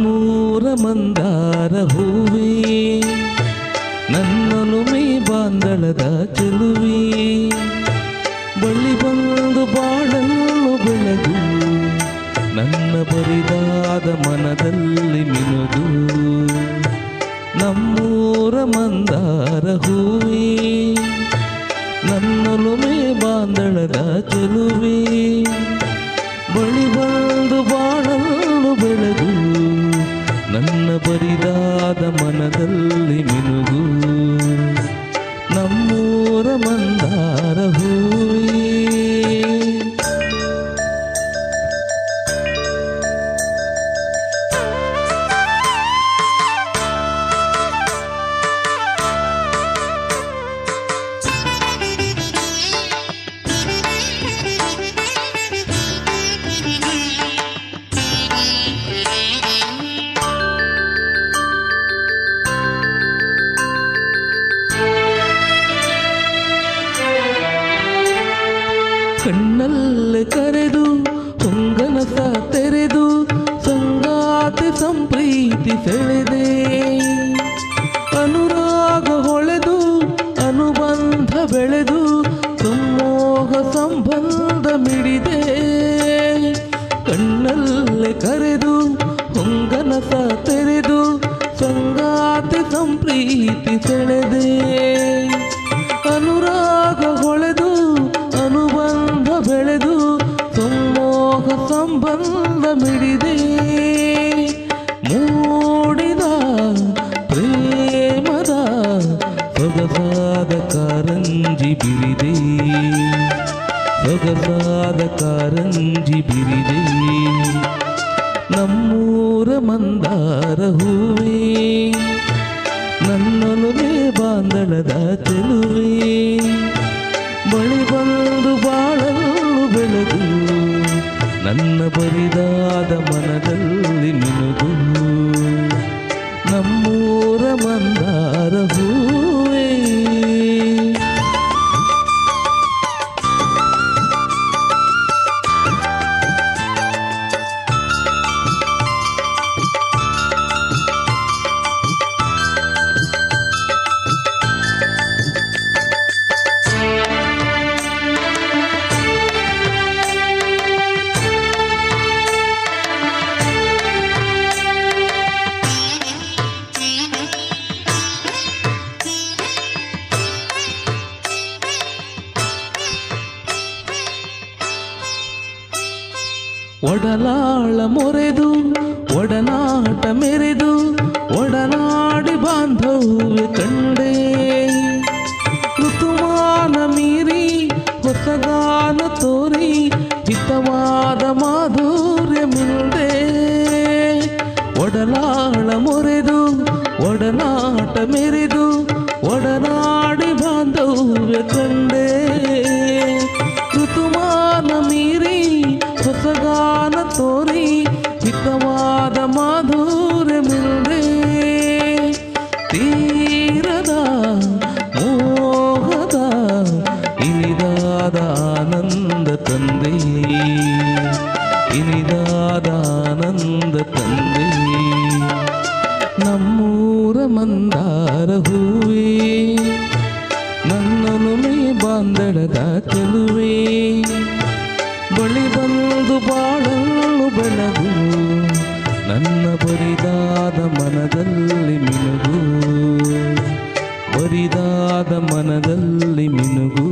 ನಮ್ಮೂರ ಮಂದಾರ ಹೂವೇ, ನನ್ನೊಲುಮೆ ಬಾಂದಳದ ಚೆಲುವೆ, ಬಳಿ ಬಂದು ಬಾಳಲು ಬೆಳಗು, ನನ್ನ ಬರಿದಾದ ಮನದಲ್ಲಿ ಮಿನುಗು. ನಮ್ಮೂರ ಮಂದಾರ ಹೂವೇ, ನನ್ನೊಲುಮೆ ಬಾಂದಳದ ಚೆಲುವೆ, ಬಳಿ ಬಂದು ಬಾಳಲು ಬೆಳಗು, ನನ್ನ ಬರಿದಾದ ಮನದಲ್ಲಿ ಮಿನುಗು. ನಮ್ಮೂರ ಮಂದಾರ ಹೂವೇ. ಕಣ್ಣಲ್ಲಿ ಕರೆದು ಹೊಂಗನಸ ತೆರೆದು ಸಂಗಾತಿ ಸಂಪ್ರೀತಿ ಸೆಳೆದೆ, ಅನುರಾಗ ಹೊಳೆದು ಅನುಬಂಧ ಬೆಳೆದು ಸಂಮೋಹ ಸಂಬಂಧ ಮಿಡಿದೆ. ಕಣ್ಣಲ್ಲಿ ಕರೆದು ಹೊಂಗನಸ ತೆರೆದು ಸಂಗಾತಿ ಸಂಪ್ರೀತಿ ಸೆಳೆದೆ, ಅನುರಾಗ ಹೊಳೆದು ಅನುಬಂಧ ಬೆಳೆದು ಸಂಮೋಹ ಸಂಬಂಧ ಮಿಡಿದೆ. ಮೂಡಿದ ಪ್ರೇಮದ ಸೊಗಸಾದ ಕಾರಂಜಿ ಬಿರಿದೆ, ಸೊಗಸಾದ ಕಾರಂಜಿ ಬಿರಿದೆ. ನಮ್ಮೂರ ಮಂದಾರ ಹೂವೇ, ನನ್ನೊಲುಮೆ ಬಾಂದಳದ ಚೆಲುವೆ, ಬಳಿ ಬಂದು ಬಾಳಲು ಬೆಳಗು, ನನ್ನ ಬರಿದಾದ ಮನದಲ್ಲಿ ಮಿನುಗು. ನಮ್ಮೂರ ಮಂದಾರ ಹೂವೇ. ಒಡಲಾಳ ಮೊರೆದು ಒಡನಾಟ ಮೆರೆದು ಒಡನಾಡಿ ಬಾಂಧವ್ಯ ಕಂಡೆ, ಋತುಮಾನ ಮೀರಿ ಹೊಸಗಾನ ತೋರಿ ಹಿತವಾದ ಮಾಧುರ್ಯ ಮಿಲ್ದೆ. ಒಡಲಾಳ ಮೊರೆದು ಒಡನಾಟ ಮೆರೆದು ಒಡನಾಡಿ ಬಾಂಧವ್ಯ ಕಂಡೆ, ಋತುಮಾನ ಮೀರಿ ಹೊಸಗಾನ ತೋರಿ ಹಿತವಾದ ಮಾಧುರ್ಯ ಮಿಲ್ದೆ. ತೀರದ ಮೋಹದ ಇನಿದಾದ ಆನಂದ ತಂದೆ, ಇನಿದಾದ ಆನಂದ ತಂದೆ. ನಮ್ಮೂರ ಮಂದಾರ ಹೂವೇ, ನನ್ನೊಲುಮೆ ಬಾಂದಳದ ಚೆಲುವೆ, ಬಳಿ ಬಂದು ಬಾಳಲು ಬೆಳಗು, ನನ್ನ ಬರಿದಾದ ಮನದಲ್ಲಿ ಮಿನುಗು, ಬರಿದಾದ ಮನದಲ್ಲಿ ಮಿನುಗು.